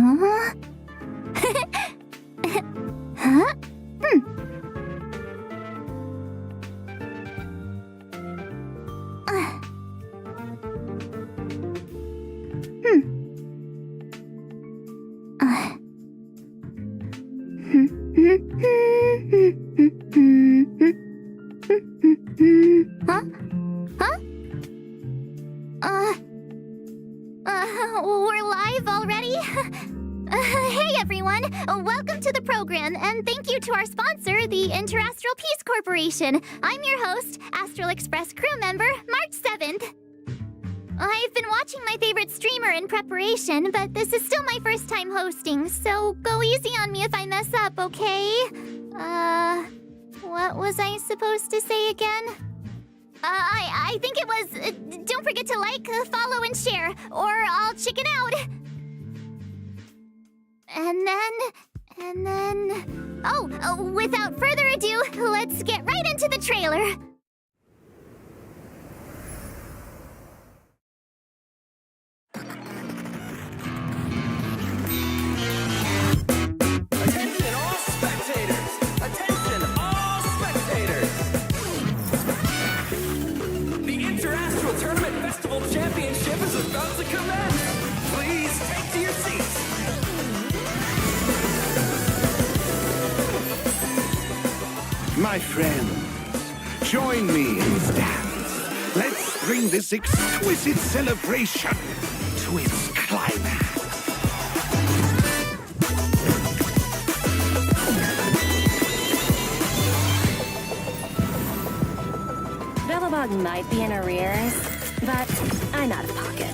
Huh? Huh? Huh? Huh? We're live already? Hey everyone! Welcome to the program, and thank you to our sponsor, the Interastral Peace Corporation. I'm your host, Astral Express crew member, March 7th. I've been watching my favorite streamer in preparation, but this is still my first time hosting, so go easy on me if I mess up, okay? What was I supposed to say again? I think it was, don't forget to like, follow, and share, or I'll chicken out. And then... Oh, without further ado, let's get right into the trailer. Attention all spectators! Attention all spectators! The Interastral Tournament Festival Championship is about to commence! Please take to your seats! My friends, join me in this dance. Let's bring this exquisite celebration to its climax. Bellabog might be in arrears, but I'm out of pocket.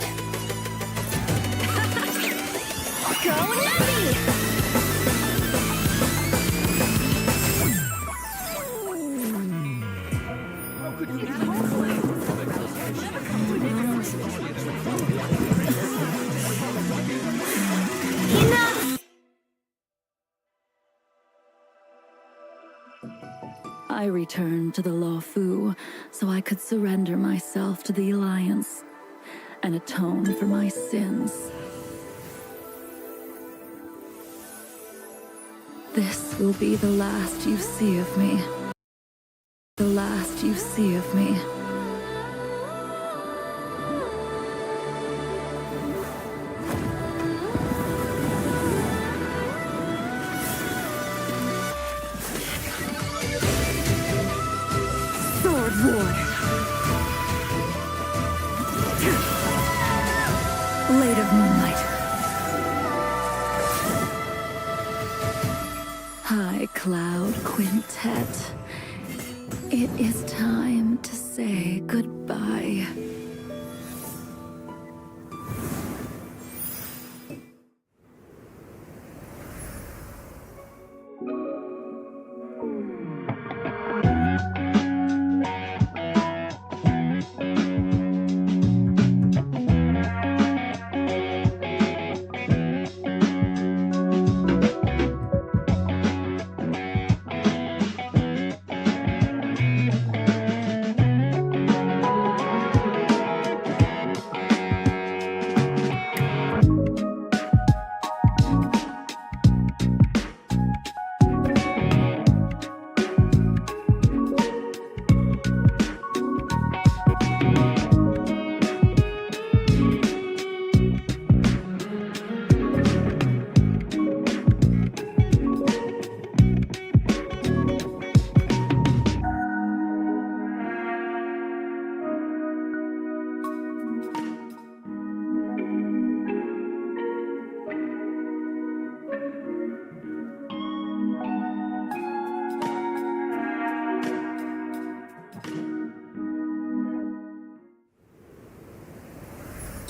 Go Navi! I returned to the Law Fu so I could surrender myself to the Alliance and atone for my sins. This will be the last you see of me. The last you see of me. Sword War! Blade of Moonlight. High Cloud Quintet. It is time to say goodbye.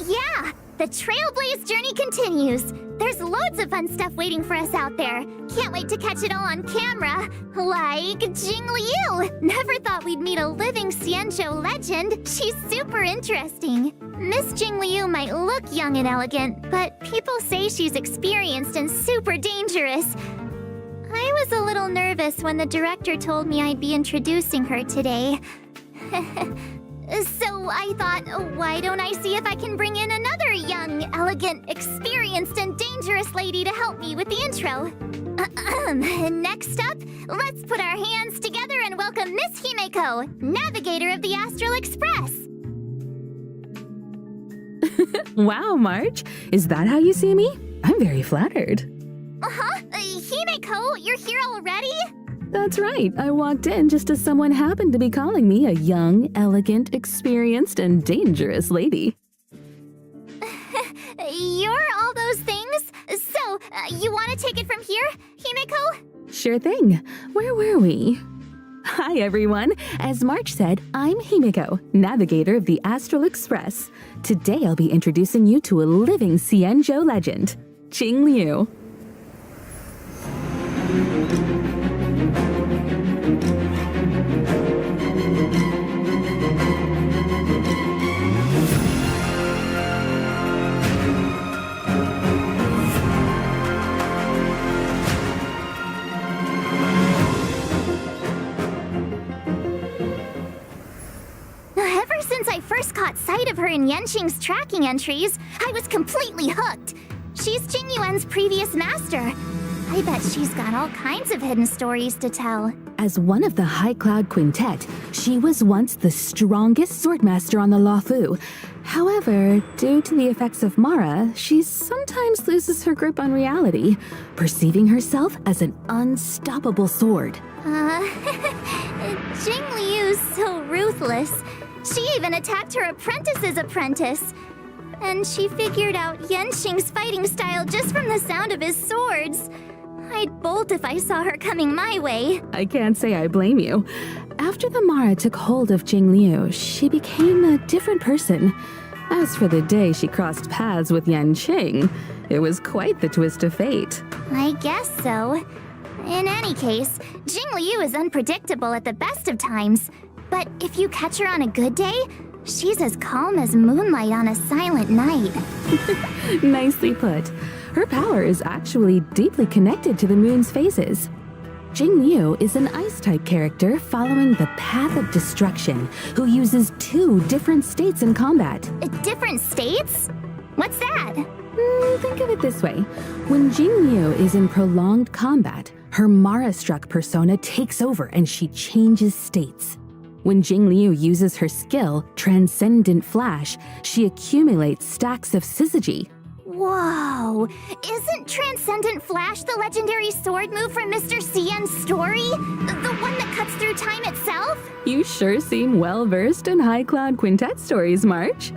Yeah, the Trailblaze journey continues. There's loads of fun stuff waiting for us out there. Can't wait to catch it all on camera. Like Jing Liu. Never thought we'd meet a living Xianzhou legend. She's super interesting. Miss Jing Liu might look young and elegant, but people say she's experienced and super dangerous. I was a little nervous when the director told me I'd be introducing her today. So I thought, why don't I see if I can bring in another young, elegant elegant, experienced, and dangerous lady to help me with the intro. Next up, let's put our hands together and welcome Miss Himeko, navigator of the Astral Express. Wow, March. Is that how you see me? I'm very flattered. Himeko, you're here already? That's right. I walked in just as someone happened to be calling me a young, elegant, experienced, and dangerous lady. You're all those things? So, you want to take it from here, Himeko? Sure thing. Where were we? Hi, everyone. As March said, I'm Himeko, navigator of the Astral Express. Today, I'll be introducing you to a living Xianzhou legend, Jing Liu. Ever since I first caught sight of her in Yenqing's tracking entries, I was completely hooked. She's Jing Yuan's previous master. I bet she's got all kinds of hidden stories to tell. As one of the High Cloud Quintet, she was once the strongest swordmaster on the Luofu. However, due to the effects of Mara, she sometimes loses her grip on reality, perceiving herself as an unstoppable sword. Jing Liu's so ruthless. She even attacked her apprentice's apprentice. And she figured out Yenqing's fighting style just from the sound of his swords. I'd bolt if I saw her coming my way. I can't say I blame you. After the Mara took hold of Jing Liu, she became a different person. As for the day she crossed paths with Yenqing, it was quite the twist of fate. I guess so. In any case, Jing Liu is unpredictable at the best of times. But if you catch her on a good day, she's as calm as moonlight on a silent night. Nicely put. Her power is actually deeply connected to the moon's phases. Jing Liu is an ice-type character following the path of destruction, who uses 2 different states in combat. Different states? What's that? Think of it this way. When Jing Liu is in prolonged combat, her Mara-struck persona takes over and she changes states. When Jing Liu uses her skill, Transcendent Flash, she accumulates stacks of syzygy. Whoa! Isn't Transcendent Flash the legendary sword move from Mr. Cien's story? The one that cuts through time itself? You sure seem well-versed in High Cloud Quintet stories, March.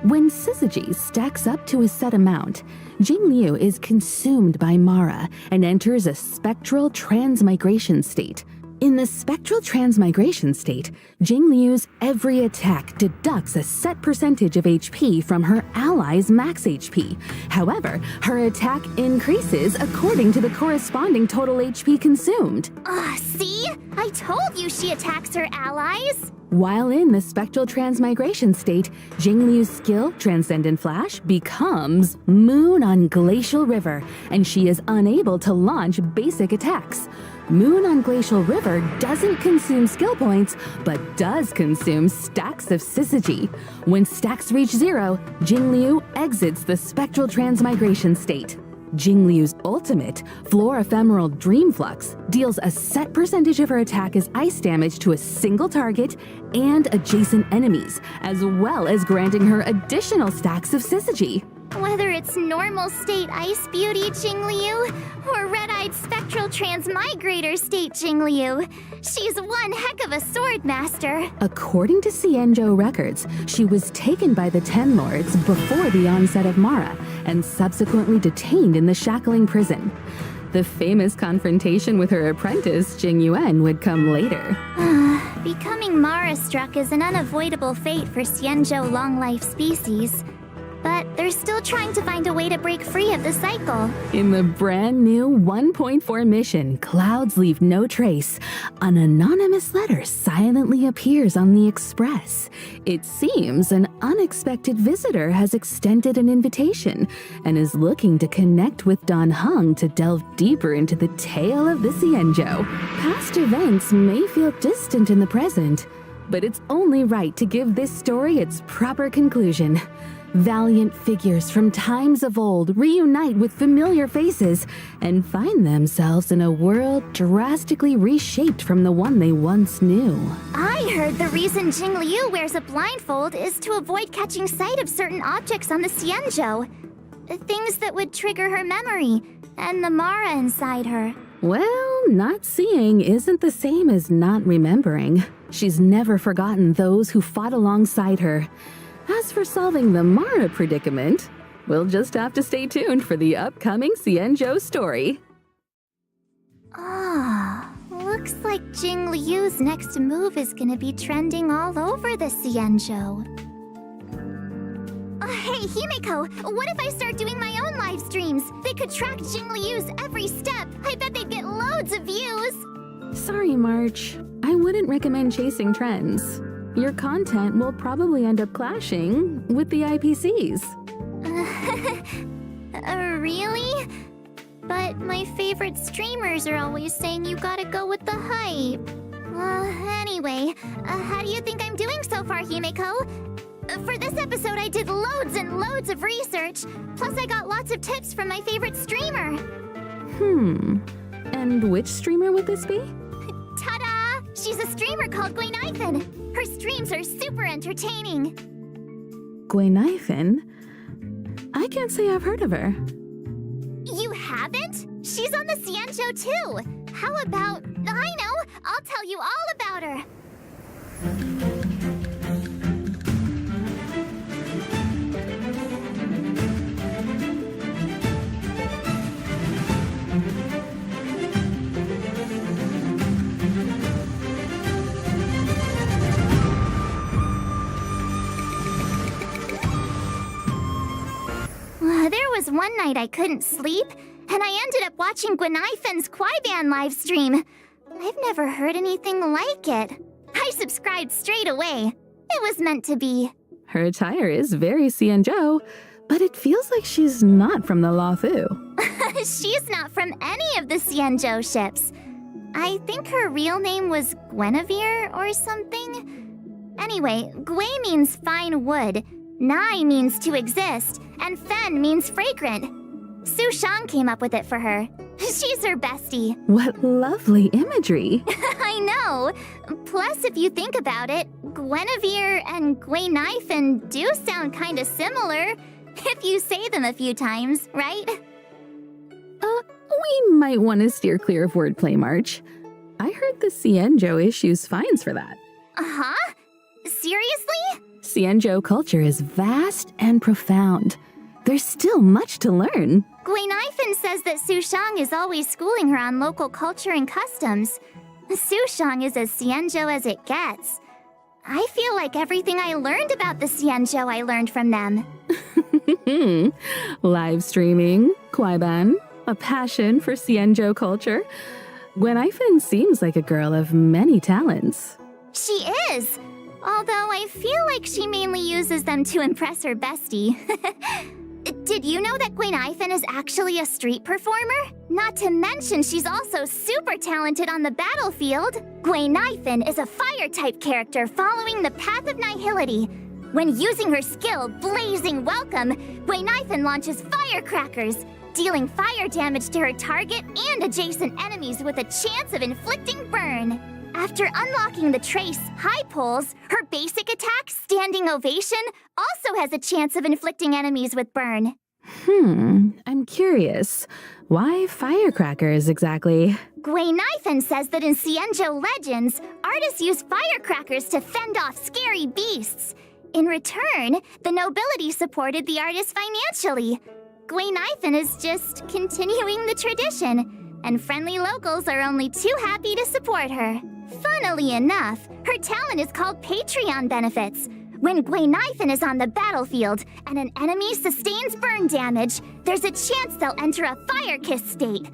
When syzygy stacks up to a set amount, Jing Liu is consumed by Mara and enters a spectral transmigration state. In the spectral transmigration state, Jing Liu's every attack deducts a set percentage of HP from her ally's max HP. However, her attack increases according to the corresponding total HP consumed. See? I told you she attacks her allies! While in the spectral transmigration state, Jing Liu's skill, Transcendent Flash, becomes Moon on Glacial River, and she is unable to launch basic attacks. Moon on Glacial River doesn't consume skill points, but does consume stacks of syzygy. When stacks reach 0, Jing Liu exits the spectral transmigration state. Jing Liu's ultimate, Floor Ephemeral Dream Flux, deals a set percentage of her attack as ice damage to a single target and adjacent enemies, as well as granting her additional stacks of syzygy. Whether it's normal state Ice Beauty Jing Liu or red-eyed spectral transmigrator state Jing Liu, she's one heck of a sword master. According to Xianzhou records, she was taken by the Ten Lords before the onset of Mara and subsequently detained in the shackling prison. The famous confrontation with her apprentice, Jing Yuan, would come later. Becoming Mara-struck is an unavoidable fate for Xianzhou long-life species. But they're still trying to find a way to break free of the cycle. In the brand new 1.4 mission, Clouds Leave No Trace, an anonymous letter silently appears on the Express. It seems an unexpected visitor has extended an invitation and is looking to connect with Dan Heng to delve deeper into the tale of the Xianzhou. Past events may feel distant in the present, but it's only right to give this story its proper conclusion. Valiant figures from times of old reunite with familiar faces and find themselves in a world drastically reshaped from the one they once knew. I heard the reason Jing Liu wears a blindfold is to avoid catching sight of certain objects on the Xianzhou. Things that would trigger her memory and the Mara inside her. Well, not seeing isn't the same as not remembering. She's never forgotten those who fought alongside her. As for solving the Mara predicament, we'll just have to stay tuned for the upcoming Xianzhou story. Looks like Jing Liu's next move is gonna be trending all over the Xianzhou. Hey, Himeko, what if I start doing my own live streams? They could track Jing Liu's every step. I bet they'd get loads of views. Sorry, March. I wouldn't recommend chasing trends. Your content will probably end up clashing with the IPCs. Really? But my favorite streamers are always saying you gotta go with the hype. Anyway, how do you think I'm doing so far, Himeko? For this episode, I did loads and loads of research. Plus, I got lots of tips from my favorite streamer. And which streamer would this be? Ta-da! She's a streamer called Gwaynifin. Her streams are super entertaining. Gwaynifin? I can't say I've heard of her. You haven't? She's on the Xianzhou too. How about... I know! I'll tell you all about her. There was one night I couldn't sleep, and I ended up watching Gwynaifin's Kwaiban live stream. I've never heard anything like it. I subscribed straight away. It was meant to be. Her attire is very Xianzhou, but it feels like she's not from the Luofu. She's not from any of the Xianzhou ships. I think her real name was Guinevere or something. Anyway, Gui means fine wood, Nai means to exist, and Fen means fragrant. Su Shang came up with it for her. She's her bestie. What lovely imagery. I know. Plus, if you think about it, Guinevere and Gwaynifin do sound kind of similar, if you say them a few times, right? We might want to steer clear of wordplay, March. I heard the Xianzhou issues fines for that. Huh? Seriously? Xianzhou culture is vast and profound. There's still much to learn. Gwaynifin says that Su Shang is always schooling her on local culture and customs. Su Shang is as Xianzhou as it gets. I feel like everything I learned about the Xianzhou I learned from them. Live streaming, Kwaiban, a passion for Xianzhou culture. Gwaynifin seems like a girl of many talents. She is! Although I feel like she mainly uses them to impress her bestie. Did you know that Gwaynifin is actually a street performer? Not to mention she's also super talented on the battlefield. Gwaynifin is a fire-type character following the path of nihility. When using her skill, Blazing Welcome, Gwaynifin launches firecrackers, dealing fire damage to her target and adjacent enemies with a chance of inflicting burn. After unlocking the trace, High Pulse, her basic attack, Standing Ovation, also has a chance of inflicting enemies with burn. I'm curious. Why firecrackers exactly? Gwaynifin says that in Xianzhou legends, artists use firecrackers to fend off scary beasts. In return, the nobility supported the artists financially. Gwaynifin is just continuing the tradition, and friendly locals are only too happy to support her. Funnily enough, her talent is called Patreon benefits. When Gwaynifin is on the battlefield and an enemy sustains burn damage, there's a chance they'll enter a Fire Kiss state.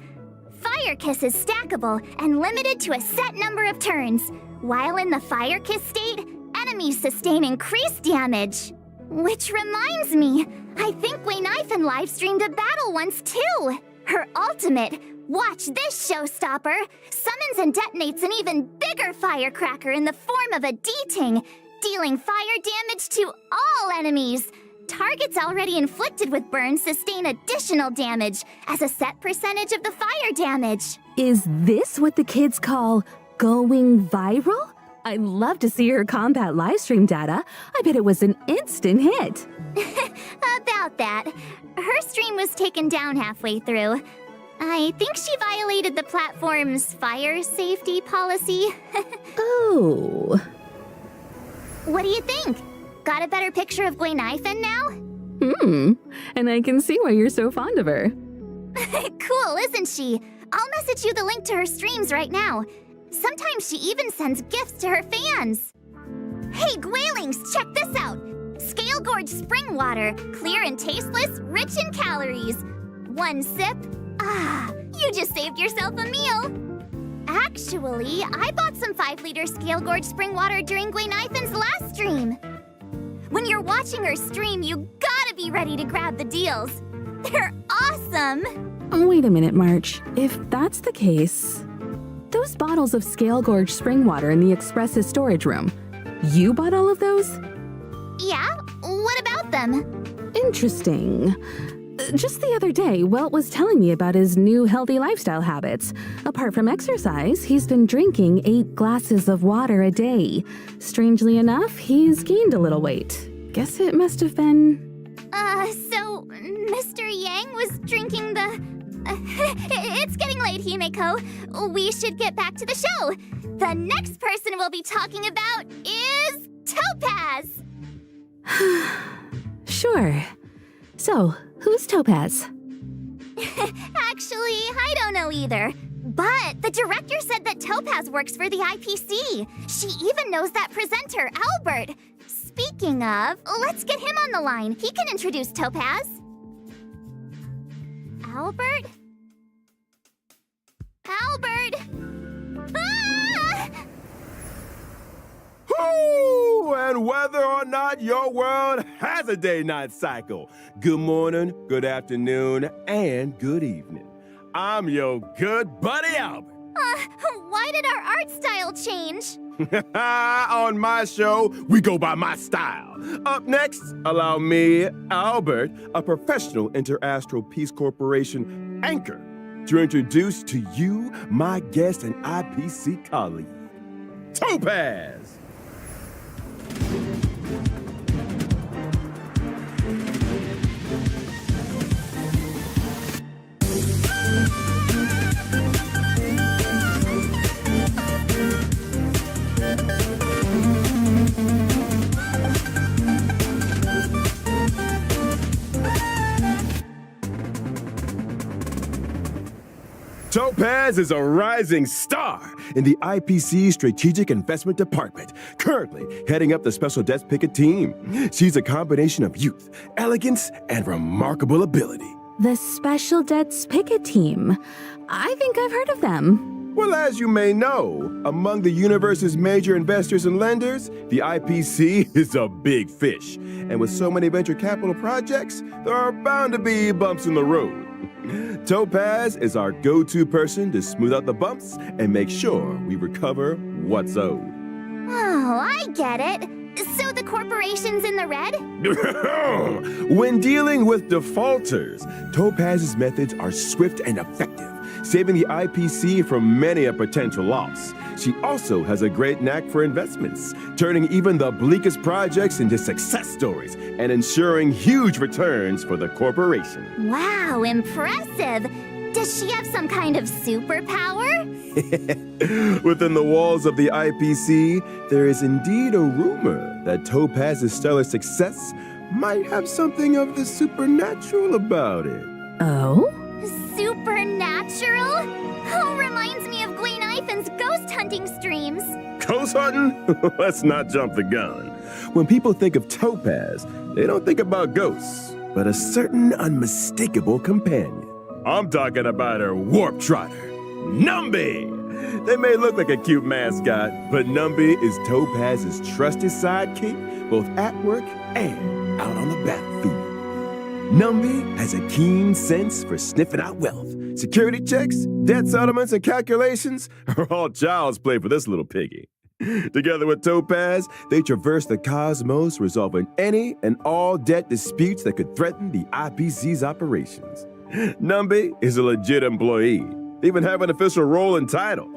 Fire Kiss is stackable and limited to a set number of turns. While in the Fire Kiss state, enemies sustain increased damage. Which reminds me, I think Gwaynifin live-streamed a battle once too. Her ultimate, watch this showstopper, summons and detonates an even bigger firecracker in the form of a D-Ting, dealing fire damage to all enemies. Targets already inflicted with burns sustain additional damage as a set percentage of the fire damage. Is this what the kids call going viral? I'd love to see her combat livestream data. I bet it was an instant hit. About that. Her stream was taken down halfway through. I think she violated the platform's fire safety policy. Oh. What do you think? Got a better picture of Gwen now? And I can see why you're so fond of her. Cool, isn't she? I'll message you the link to her streams right now. Sometimes she even sends gifts to her fans. Hey, Gwalings, check this out. Scale Gorge spring water, clear and tasteless, rich in calories. One sip. Ah, you just saved yourself a meal. Actually, I bought some 5-liter Scale Gorge spring water during Gwen's last stream. When you're watching her stream, you gotta be ready to grab the deals. They're awesome! Wait a minute, March. If that's the case, those bottles of Scale Gorge spring water in the Express's storage room, you bought all of those? Yeah? What about them? Interesting. Just the other day, Welt was telling me about his new healthy lifestyle habits. Apart from exercise, he's been drinking 8 glasses of water a day. Strangely enough, he's gained a little weight. Guess it must have been... So Mr. Yang was drinking the... It's getting late, Himeko. We should get back to the show. The next person we'll be talking about is Topaz. Sure. So, who's Topaz? Actually, I don't know either. But the director said that Topaz works for the IPC. She even knows that presenter, Albert. Speaking of, let's get him on the line. He can introduce Topaz. Albert? Albert! Ah! Ooh, and whether or not your world has a day-night cycle, good morning, good afternoon, and good evening. I'm your good buddy Albert. Why did our art style change? On my show, we go by my style. Up next, allow me, Albert, a professional Interastral Peace Corporation anchor, to introduce to you my guest and IPC colleague, Topaz. Topaz is a rising star in the IPC Strategic Investment Department, currently heading up the Special Debts Picket team. She's a combination of youth, elegance, and remarkable ability. The Special Debts Picket Team. I think I've heard of them. Well, as you may know, among the universe's major investors and lenders, the IPC is a big fish. And with so many venture capital projects, there are bound to be bumps in the road. Topaz is our go-to person to smooth out the bumps and make sure we recover what's owed. Oh, I get it. So the corporation's in the red? When dealing with defaulters, Topaz's methods are swift and effective, saving the IPC from many a potential loss. She also has a great knack for investments, turning even the bleakest projects into success stories and ensuring huge returns for the corporation. Wow, impressive. Does she have some kind of superpower? Within the walls of the IPC, there is indeed a rumor that Topaz's stellar success might have something of the supernatural about it. Oh? Supernatural? Oh, reminds me of Gwen Ifan's ghost hunting streams. Ghost hunting? Let's not jump the gun. When people think of Topaz, they don't think about ghosts, but a certain unmistakable companion. I'm talking about her warp trotter, Numby. They may look like a cute mascot, but Numby is Topaz's trusted sidekick, both at work and out on the battlefield. Numby has a keen sense for sniffing out wealth. Security checks, debt settlements, and calculations are all child's play for this little piggy. Together with Topaz, they traverse the cosmos, resolving any and all debt disputes that could threaten the IPC's operations. Numby is a legit employee. They even have an official role and title.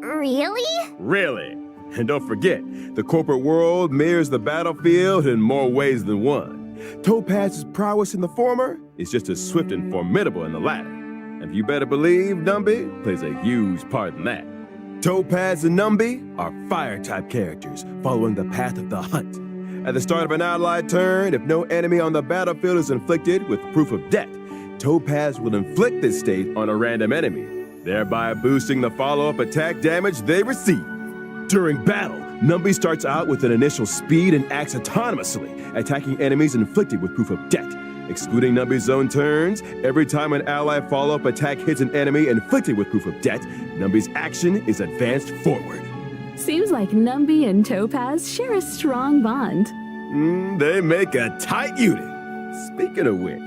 Really? Really. And don't forget, the corporate world mirrors the battlefield in more ways than one. Topaz's prowess in the former is just as swift and formidable in the latter. And you better believe Numby plays a huge part in that. Topaz and Numby are fire-type characters following the path of the hunt. At the start of an allied turn, if no enemy on the battlefield is inflicted with proof of death, Topaz will inflict this state on a random enemy, thereby boosting the follow-up attack damage they receive. During battle, Numby starts out with an initial speed and acts autonomously, attacking enemies inflicted with proof of death. Excluding Numby's own turns, every time an ally follow-up attack hits an enemy inflicted with proof of death, Numby's action is advanced forward. Seems like Numby and Topaz share a strong bond. They make a tight unit. Speaking of which,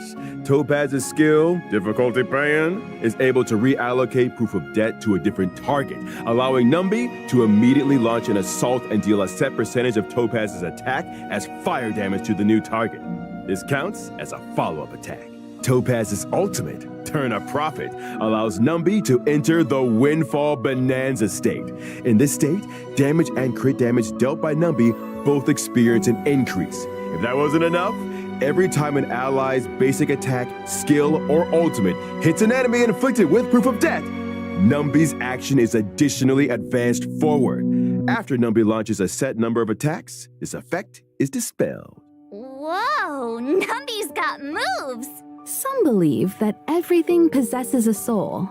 Topaz's skill, difficulty pan, is able to reallocate proof of debt to a different target, allowing Numby to immediately launch an assault and deal a set percentage of Topaz's attack as fire damage to the new target. This counts as a follow-up attack. Topaz's ultimate, Turn a Profit, allows Numby to enter the Windfall Bonanza state. In this state, damage and crit damage dealt by Numby both experience an increase. If that wasn't enough, every time an ally's basic attack, skill, or ultimate hits an enemy inflicted with proof of death, Numby's action is additionally advanced forward. After Numby launches a set number of attacks, this effect is dispelled. Whoa, Numby's got moves! Some believe that everything possesses a soul.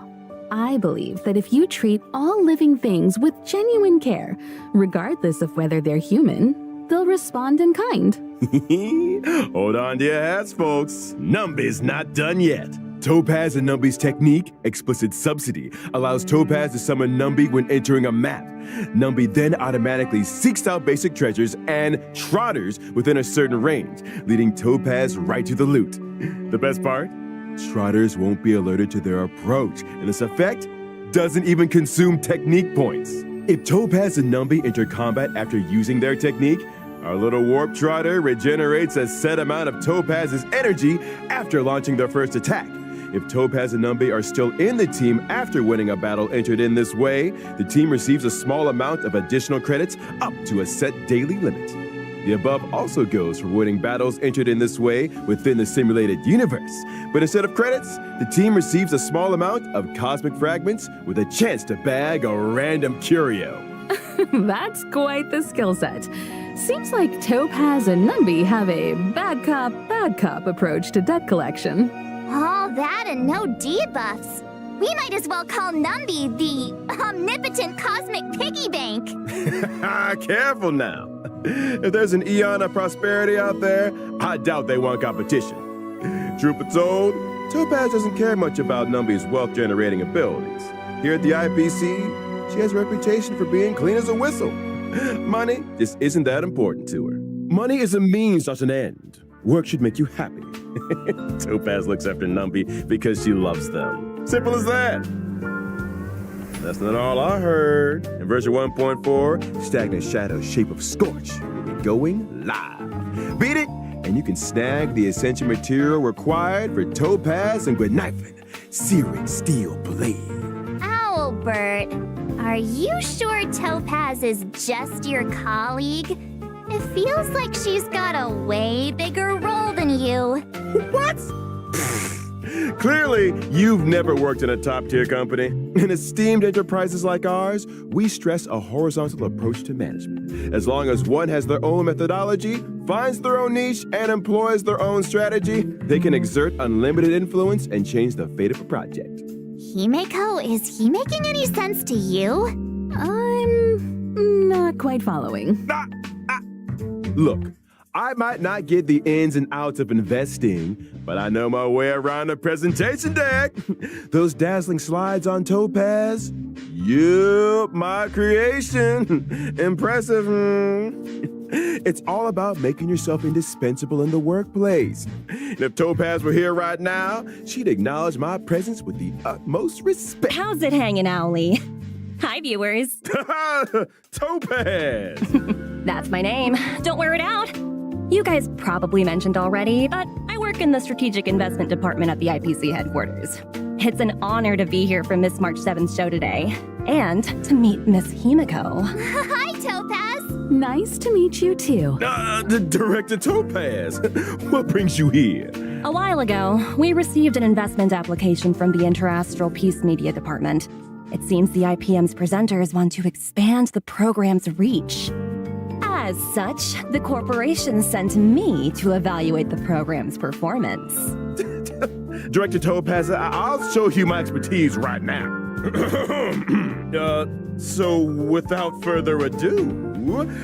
I believe that if you treat all living things with genuine care, regardless of whether they're human, they'll respond in kind. Hold on to your hats, folks. Numby's not done yet. Topaz and Numby's technique, Explicit Subsidy, allows Topaz to summon Numby when entering a map. Numby then automatically seeks out basic treasures and trotters within a certain range, leading Topaz right to the loot. The best part? Trotters won't be alerted to their approach, and this effect doesn't even consume technique points. If Topaz and Numby enter combat after using their technique, our little warp trotter regenerates a set amount of Topaz's energy after launching their first attack. If Topaz and Numby are still in the team after winning a battle entered in this way, the team receives a small amount of additional credits up to a set daily limit. The above also goes for winning battles entered in this way within the simulated universe. But instead of credits, the team receives a small amount of cosmic fragments with a chance to bag a random curio. That's quite the skill set. Seems like Topaz and Numby have a bad cop approach to debt collection. All that and no debuffs. We might as well call Numby the omnipotent cosmic piggy bank. Careful now. If there's an eon of prosperity out there, I doubt they want competition. Truth be told, Topaz doesn't care much about Numby's wealth-generating abilities. Here at the IPC, she has a reputation for being clean as a whistle. Money just isn't that important to her. Money is a means, not an end. Work should make you happy. Topaz looks after Numby because she loves them. Simple as that. That's not all I heard. In version 1.4, Stagnant Shadow's Shape of Scorch will be going live. Beat it, and you can snag the essential material required for Topaz and Gwenifin, Searing Steel Blade. Albert, are you sure Topaz is just your colleague? It feels like she's got a way bigger role than you. What? Clearly, you've never worked in a top-tier company. In esteemed enterprises like ours, we stress a horizontal approach to management. As long as one has their own methodology, finds their own niche, and employs their own strategy, they can exert unlimited influence and change the fate of a project. Himeko, is he making any sense to you? I'm not quite following. Look, I might not get the ins and outs of investing, but I know my way around a presentation deck. Those dazzling slides on Topaz? Yup, my creation. Impressive. It's all about making yourself indispensable in the workplace. And if Topaz were here right now, she'd acknowledge my presence with the utmost respect. How's it hanging, Owlie? I Hi, viewers. Topaz! That's my name. Don't wear it out. You guys probably mentioned already, but I work in the Strategic Investment Department at the IPC headquarters. It's an honor to be here for Miss March 7's show today, and to meet Miss Himiko. Hi, Topaz! Nice to meet you too. Director Topaz, what brings you here? A while ago, we received an investment application from the Interastral Peace Media Department. It seems the IPM's presenters want to expand the program's reach. As such, the corporation sent me to evaluate the program's performance. Director Topaz, I'll show you my expertise right now. So without further ado,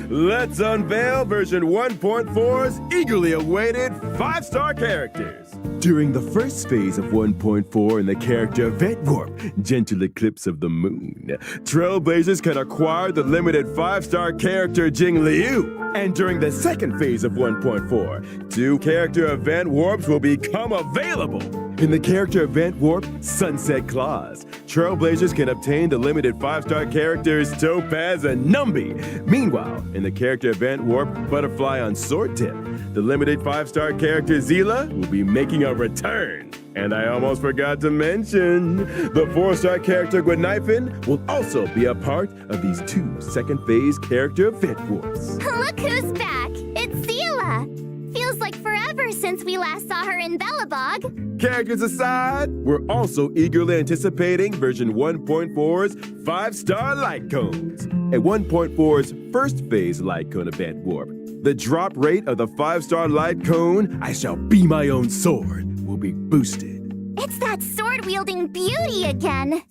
let's unveil version 1.4's eagerly awaited 5-star characters. During the first phase of 1.4 in the character Event Warp, Gentle Eclipse of the Moon, Trailblazers can acquire the limited 5-star character Jing Liu. And during the second phase of 1.4, 2 character Event Warps will become available. In the character Event Warp, Sunset Claws, Trailblazers can obtain the limited 5-star characters Topaz and Numby. Meanwhile, in the character Event Warp, Butterfly on Sword Tip, the limited 5-star character Zila will be making a return. And I almost forgot to mention, the 4-star character Gwenifin will also be a part of these 2 second phase character Event Warps. Look who's back! It's Zila! Feels like forever since we last saw her in Bellabog. Characters aside, we're also eagerly anticipating version 1.4's 5-star light cones. At 1.4's first phase light cone event warp, the drop rate of the 5-star light cone, I shall be my own sword, will be boosted. It's that sword-wielding beauty again!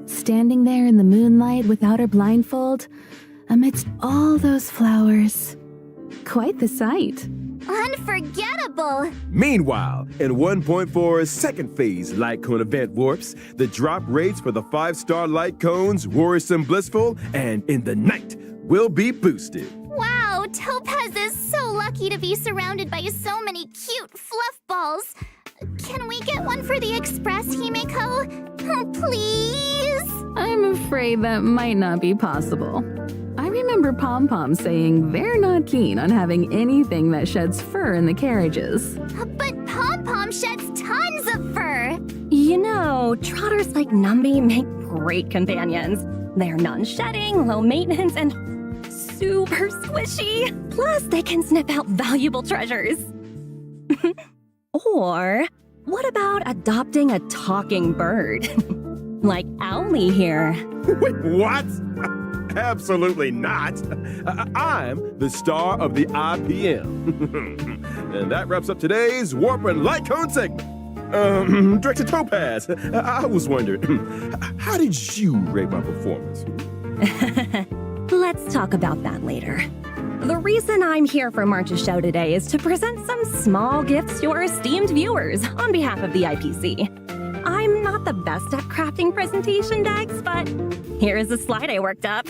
Standing there in the moonlight without her blindfold, amidst all those flowers. Quite the sight. Unforgettable! Meanwhile, in 1.4's second phase light cone event warps, the drop rates for the 5-star light cones, Worrisome Blissful, and In the Night will be boosted. Wow, Topaz is so lucky to be surrounded by so many cute fluff balls. Can we get one for the Express, Himiko? Oh, please? I'm afraid that might not be possible. I remember Pom Pom saying they're not keen on having anything that sheds fur in the carriages. But Pom Pom sheds tons of fur! You know, trotters like Numby make great companions. They're non-shedding, low maintenance, and super squishy. Plus, they can snip out valuable treasures. Or, what about adopting a talking bird? Like Owlie here. Wait, what? Absolutely not. I'm the star of the IPM. And that wraps up today's Warp and Light Cone segment. Director Topaz, I was wondering, how did you rate my performance? Let's talk about that later. The reason I'm here for March's show today is to present some small gifts to our esteemed viewers on behalf of the IPC. I'm not the best at crafting presentation decks, but here is a slide I worked up.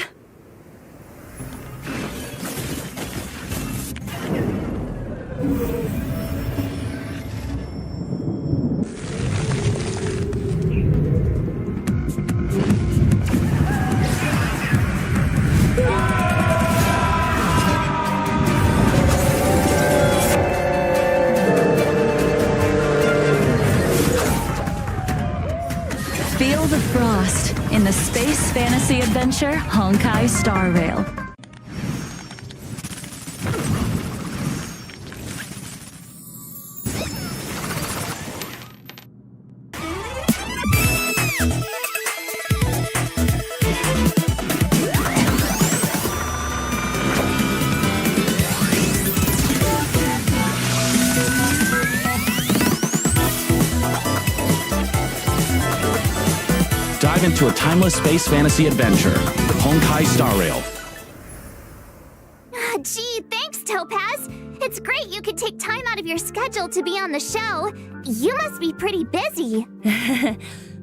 Feel the frost in the space fantasy adventure Honkai Star Rail. Dive into a timeless space fantasy adventure, Honkai Star Rail. Gee, thanks, Topaz. It's great you could take time out of your schedule to be on the show. You must be pretty busy.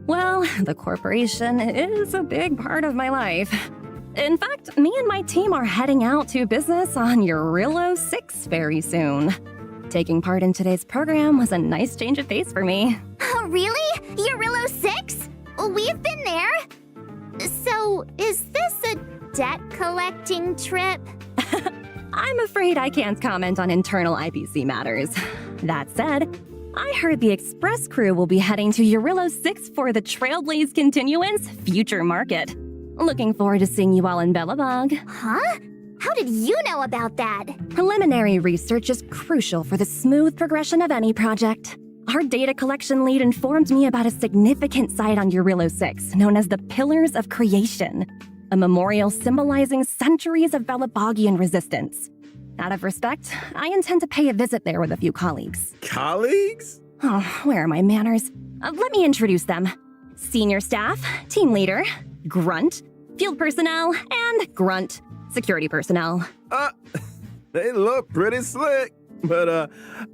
Well, the corporation is a big part of my life. In fact, me and my team are heading out to business on Eurillo 6 very soon. Taking part in today's program was a nice change of pace for me. Oh, really? Eurillo 6? We've been there. So, debt-collecting trip? I'm afraid I can't comment on internal IPC matters. That said, I heard the Express crew will be heading to Eurillo 6 for the Trailblaze Continuance Future Market. Looking forward to seeing you all in Belobog. Huh? How did you know about that? Preliminary research is crucial for the smooth progression of any project. Our data collection lead informed me about a significant site on Eurillo 6 known as the Pillars of Creation, a memorial symbolizing centuries of Belobogian resistance. Out of respect, I intend to pay a visit there with a few colleagues. Colleagues? Oh, where are my manners? Let me introduce them. Senior staff, team leader, grunt, field personnel, and grunt, security personnel. They look pretty slick, but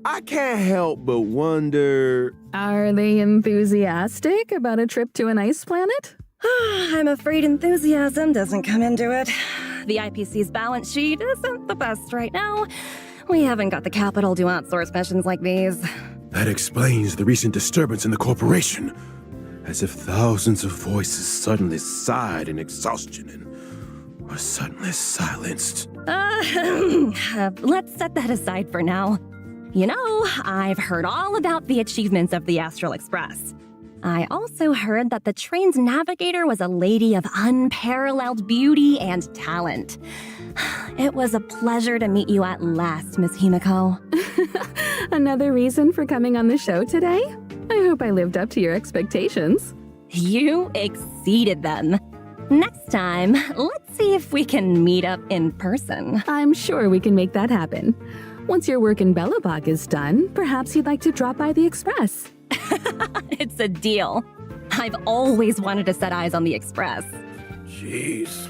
I can't help but wonder... Are they enthusiastic about a trip to an ice planet? I'm afraid enthusiasm doesn't come into it. The IPC's balance sheet isn't the best right now. We haven't got the capital to outsource missions like these. That explains the recent disturbance in the corporation. As if thousands of voices suddenly sighed in exhaustion and were suddenly silenced. Let's set that aside for now. You know, I've heard all about the achievements of the Astral Express. I also heard that the train's navigator was a lady of unparalleled beauty and talent. It was a pleasure to meet you at last, Miss Himiko. Another reason for coming on the show today? I hope I lived up to your expectations. You exceeded them. Next time, let's see if we can meet up in person. I'm sure we can make that happen. Once your work in Belobog is done, perhaps you'd like to drop by the Express. It's a deal. I've always wanted to set eyes on the Express. Jeez.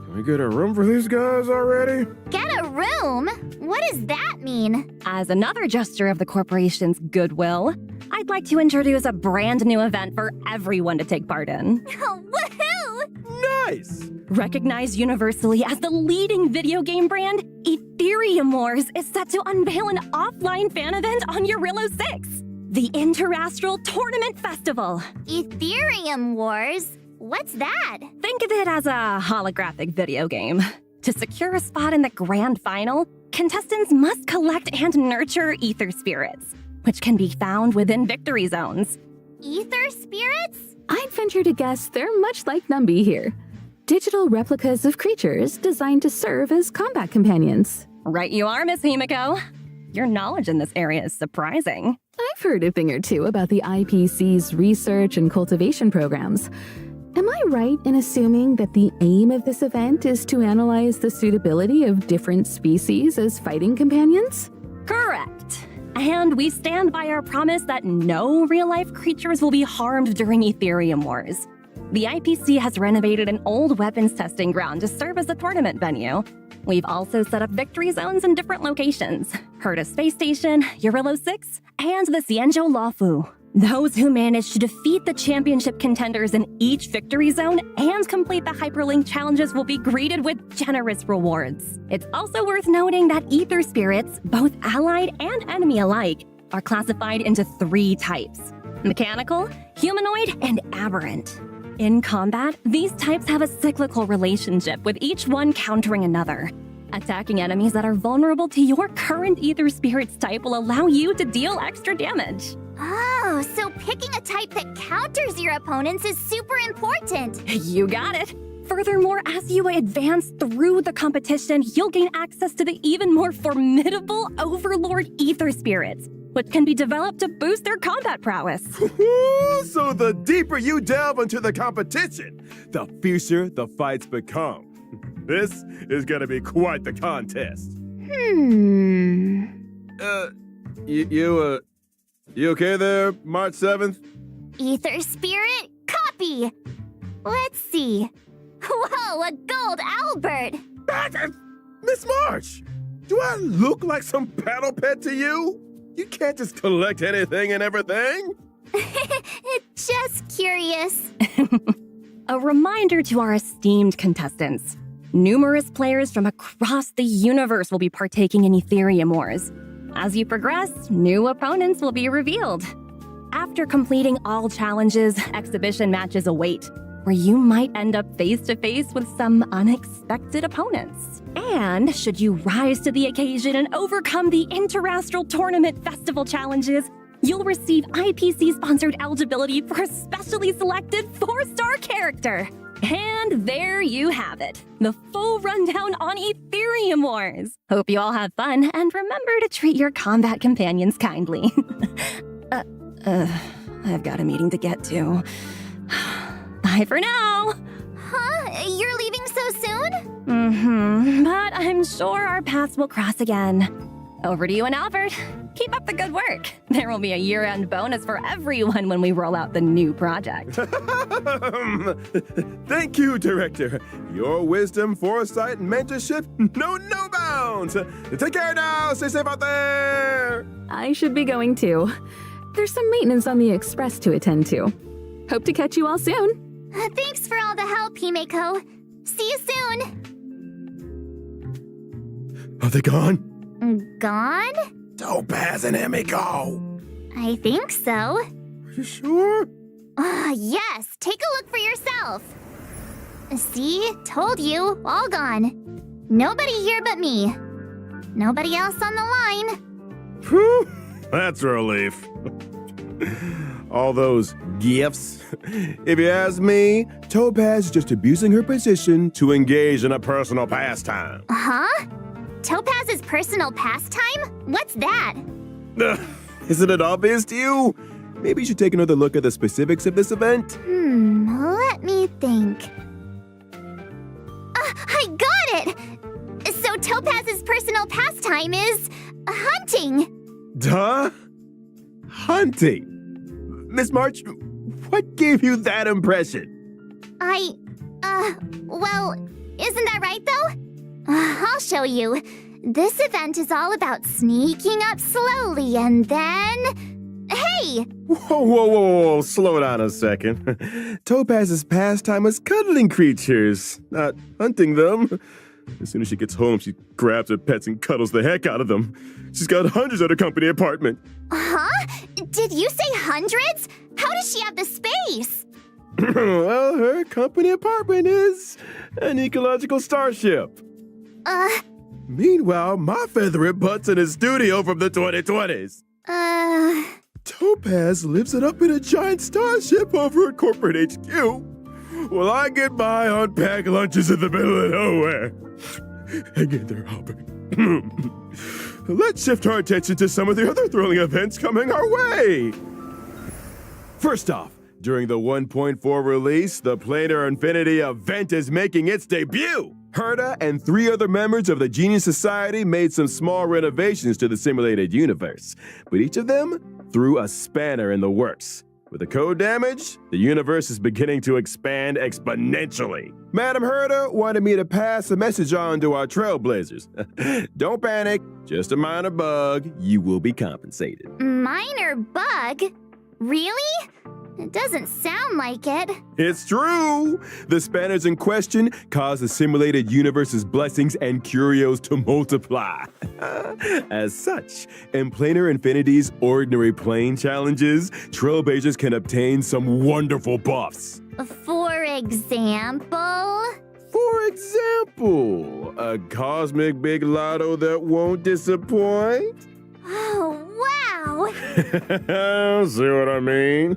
Can we get a room for these guys already? Get a room? What does that mean? As another gesture of the corporation's goodwill, I'd like to introduce a brand new event for everyone to take part in. Woohoo! Nice! Recognized universally as the leading video game brand, Ethereum Wars is set to unveil an offline fan event on Eurillo 6, the Interastral Tournament Festival. Ethereum Wars? What's that? Think of it as a holographic video game. To secure a spot in the grand final, contestants must collect and nurture ether spirits, which can be found within victory zones. Ether spirits? I'd venture to guess they're much like Numby here. Digital replicas of creatures designed to serve as combat companions. Right you are, Miss Himiko. Your knowledge in this area is surprising. I've heard a thing or two about the IPC's research and cultivation programs. Am I right in assuming that the aim of this event is to analyze the suitability of different species as fighting companions? Correct. And we stand by our promise that no real-life creatures will be harmed during Ethereum Wars. The IPC has renovated an old weapons testing ground to serve as a tournament venue. We've also set up victory zones in different locations: Herta Space Station, Eurillo 6, and the Xianzhou Luofu. Those who manage to defeat the championship contenders in each victory zone and complete the hyperlink challenges will be greeted with generous rewards. It's also worth noting that ether spirits, both allied and enemy alike, are classified into 3 types: mechanical, humanoid, and aberrant. In combat, these types have a cyclical relationship, with each one countering another. Attacking enemies that are vulnerable to your current ether spirit's type will allow you to deal extra damage. Oh, so picking a type that counters your opponents is super important. You got it. Furthermore, as you advance through the competition, you'll gain access to the even more formidable Overlord ether spirits, which can be developed to boost their combat prowess. So the deeper you delve into the competition, the fiercer the fights become. This is gonna be quite the contest. You okay there, March 7th? Ether spirit, copy. Let's see. Whoa, a gold Albert. Miss March, do I look like some battle pet to you? You can't just collect anything and everything. Just curious. A reminder to our esteemed contestants. Numerous players from across the universe will be partaking in Ethereum Wars. As you progress, new opponents will be revealed. After completing all challenges, exhibition matches await, where you might end up face to face with some unexpected opponents. And should you rise to the occasion and overcome the Interastral Tournament Festival challenges, you'll receive IPC-sponsored eligibility for a specially selected 4-star character. And there you have it, the full rundown on Ethereum Wars. Hope you all have fun, and remember to treat your combat companions kindly. I've got a meeting to get to. Bye for now! Huh? You're leaving so soon? But I'm sure our paths will cross again. Over to you and Albert. Keep up the good work. There will be a year-end bonus for everyone when we roll out the new project. Thank you, Director. Your wisdom, foresight, and mentorship know no bounds. Take care now. Stay safe out there. I should be going too. There's some maintenance on the Express to attend to. Hope to catch you all soon. Thanks for all the help, Himeko. See you soon. Are they gone? Gone? Topaz and Himeko. I think so. Are you sure? Yes, take a look for yourself. See? Told you, all gone. Nobody here but me. Nobody else on the line. Whew, that's a relief. All those gifts. If you ask me, Topaz is just abusing her position to engage in a personal pastime. Huh? Topaz's personal pastime? What's that? Isn't it obvious to you? Maybe you should take another look at the specifics of this event. Let me think. I got it! So Topaz's personal pastime is hunting. Duh? Hunting? Miss March, what gave you that impression? Well, isn't that right though? I'll show you. This event is all about sneaking up slowly and then... Hey! Whoa, slow down a second. Topaz's pastime is cuddling creatures, not hunting them. As soon as she gets home, she grabs her pets and cuddles the heck out of them. She's got hundreds at her company apartment. Huh? Did you say hundreds? How does she have the space? Well, her company apartment is an ecological starship. Meanwhile, my feathered butt's in his studio from the 2020s. Topaz lives it up in a giant starship over at corporate HQ. Well, I get by on packed lunches in the middle of nowhere. Hang in there, Albert. Let's shift our attention to some of the other thrilling events coming our way. First off, during the 1.4 release, the Planar Infinity event is making its debut. Herta and 3 other members of the Genius Society made some small renovations to the simulated universe, but each of them threw a spanner in the works. With the code damage, the universe is beginning to expand exponentially. Madam Herta wanted me to pass a message on to our trailblazers. Don't panic, just a minor bug. You will be compensated. Minor bug? Really? It doesn't sound like it. It's true! The spanners in question cause the simulated universe's blessings and curios to multiply. As such, in Planar Infinity's Ordinary Plane challenges, trailblazers can obtain some wonderful buffs. For example? For example, a cosmic big lotto that won't disappoint? Oh, wow! See what I mean?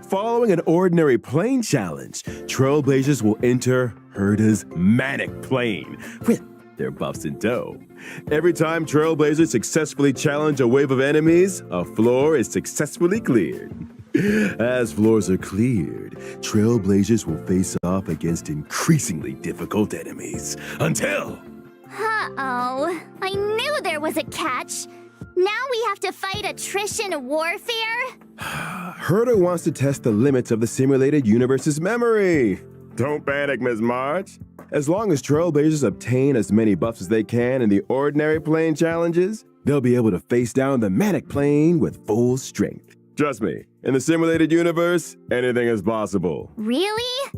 Following an Ordinary Plane challenge, trailblazers will enter Herta's Manic Plane with their buffs in tow. Every time trailblazers successfully challenge a wave of enemies, a floor is successfully cleared. As floors are cleared, trailblazers will face off against increasingly difficult enemies until... Uh-oh. I knew there was a catch. Now we have to fight attrition warfare? Herta wants to test the limits of the simulated universe's memory. Don't panic, Ms. March. As long as trailblazers obtain as many buffs as they can in the Ordinary Plane challenges, they'll be able to face down the Manic Plane with full strength. Trust me, in the simulated universe, anything is possible. Really?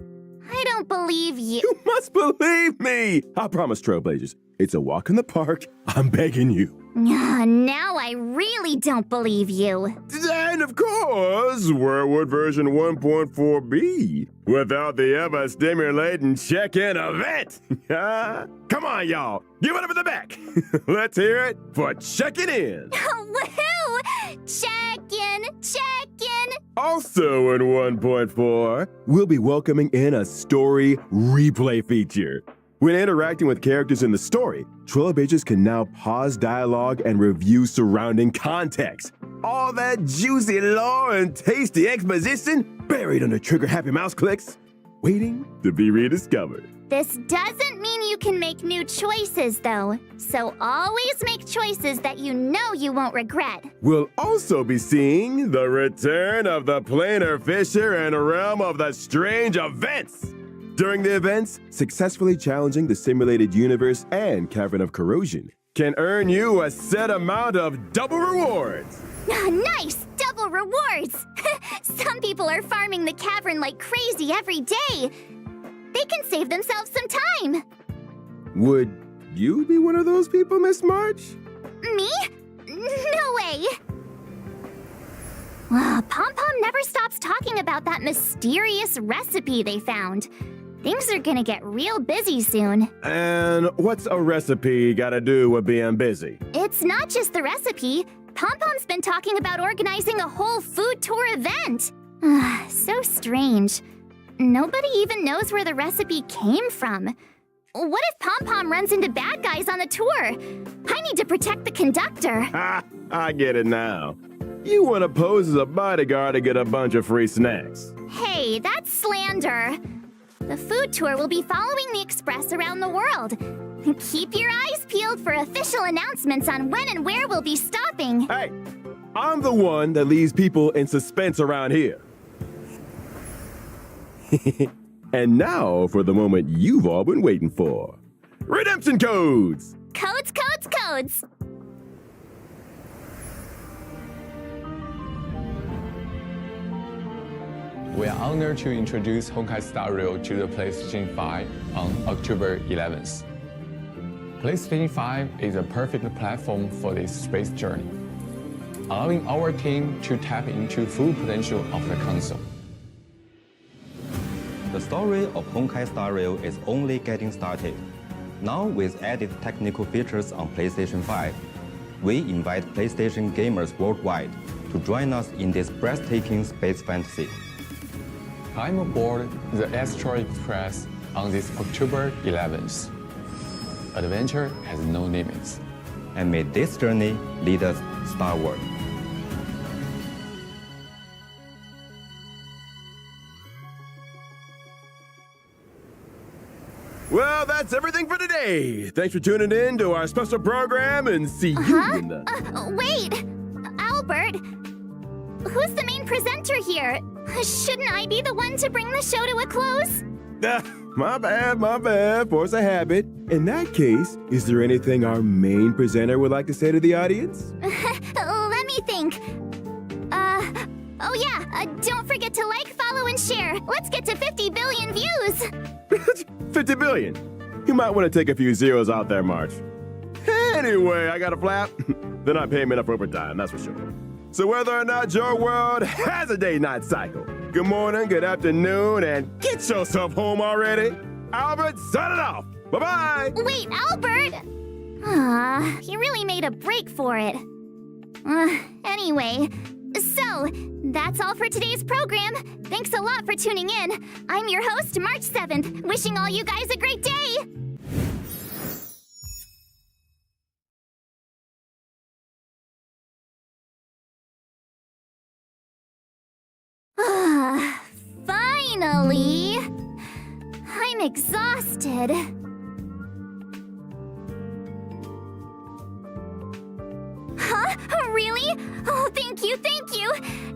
I don't believe you. You must believe me! I promise, trailblazers. It's a walk in the park. I'm begging you. Now I really don't believe you. No, And of course, where would version 1.4 be without the ever-stimulating check-in event? Come on, y'all. Give it up in the back. Let's hear it for checking in. Woohoo! Check-in, check-in. Also in 1.4, we'll be welcoming in a story replay feature. When interacting with characters in the story, Trailblazers can now pause dialogue and review surrounding context. All that juicy lore and tasty exposition buried under trigger-happy mouse clicks, waiting to be rediscovered. This doesn't mean you can make new choices, though. So always make choices that you know you won't regret. We'll also be seeing the return of the planar fissure and realm of the strange events. During the events, successfully challenging the simulated universe and Cavern of Corrosion can earn you a set amount of double rewards. Nice! Double rewards! Some people are farming the cavern like crazy every day. They can save themselves some time. Would you be one of those people, Miss March? Me? No way! Pom Pom never stops talking about that mysterious recipe they found. Things are gonna get real busy soon. And what's a recipe gotta do with being busy? It's not just the recipe. Pom Pom's been talking about organizing a whole food tour event. So strange. Nobody even knows where the recipe came from. What if Pom Pom runs into bad guys on the tour? I need to protect the conductor. Ha! I get it now. You want to pose as a bodyguard to get a bunch of free snacks. Hey, that's slander. The food tour will be following the express around the world. Keep your eyes peeled for official announcements on when and where we'll be stopping. Hey, I'm the one that leaves people in suspense around here. And now for the moment you've all been waiting for. Redemption codes! Codes, codes, codes! We are honored to introduce Honkai Star Rail to the PlayStation 5 on October 11th. PlayStation 5 is a perfect platform for this space journey, allowing our team to tap into full potential of the console. The story of Honkai Star Rail is only getting started. Now with added technical features on PlayStation 5, we invite PlayStation gamers worldwide to join us in this breathtaking space fantasy. Climb aboard the Astral Express on this October 11th. Adventure has no limits. And may this journey lead us starward. Well, that's everything for today. Thanks for tuning in to our special program and see you in the... Wait! Albert! Who's the main presenter here? Shouldn't I be the one to bring the show to a close? My bad. Force a habit. In that case, is there anything our main presenter would like to say to the audience? Let me think. Oh yeah, don't forget to like, follow, and share. Let's get to 50 billion views! 50 billion. You might want to take a few zeros out there, March. Anyway, I got a flap. They're not paying me enough overtime, that's for sure. So whether or not your world has a day-night cycle, good morning, good afternoon, and get yourself home already. Albert, signing off. Bye-bye. Wait, Albert! He really made a break for it. Anyway, so that's all for today's program. Thanks a lot for tuning in. I'm your host, March 7th, wishing all you guys a great day. Finally! I'm exhausted. Huh? Really? Oh, thank you.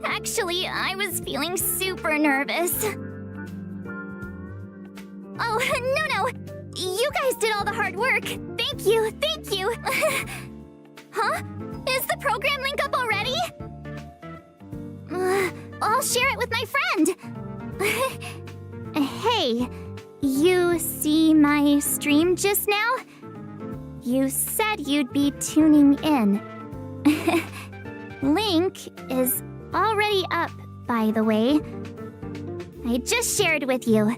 Actually, I was feeling super nervous. Oh, no. You guys did all the hard work. Thank you. Huh? Is the program link up already? I'll share it with my friend. Hey, you see my stream just now? You said you'd be tuning in. Link is already up, by the way. I just shared with you.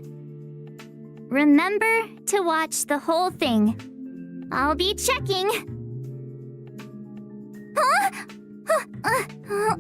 Remember to watch the whole thing. I'll be checking. Huh?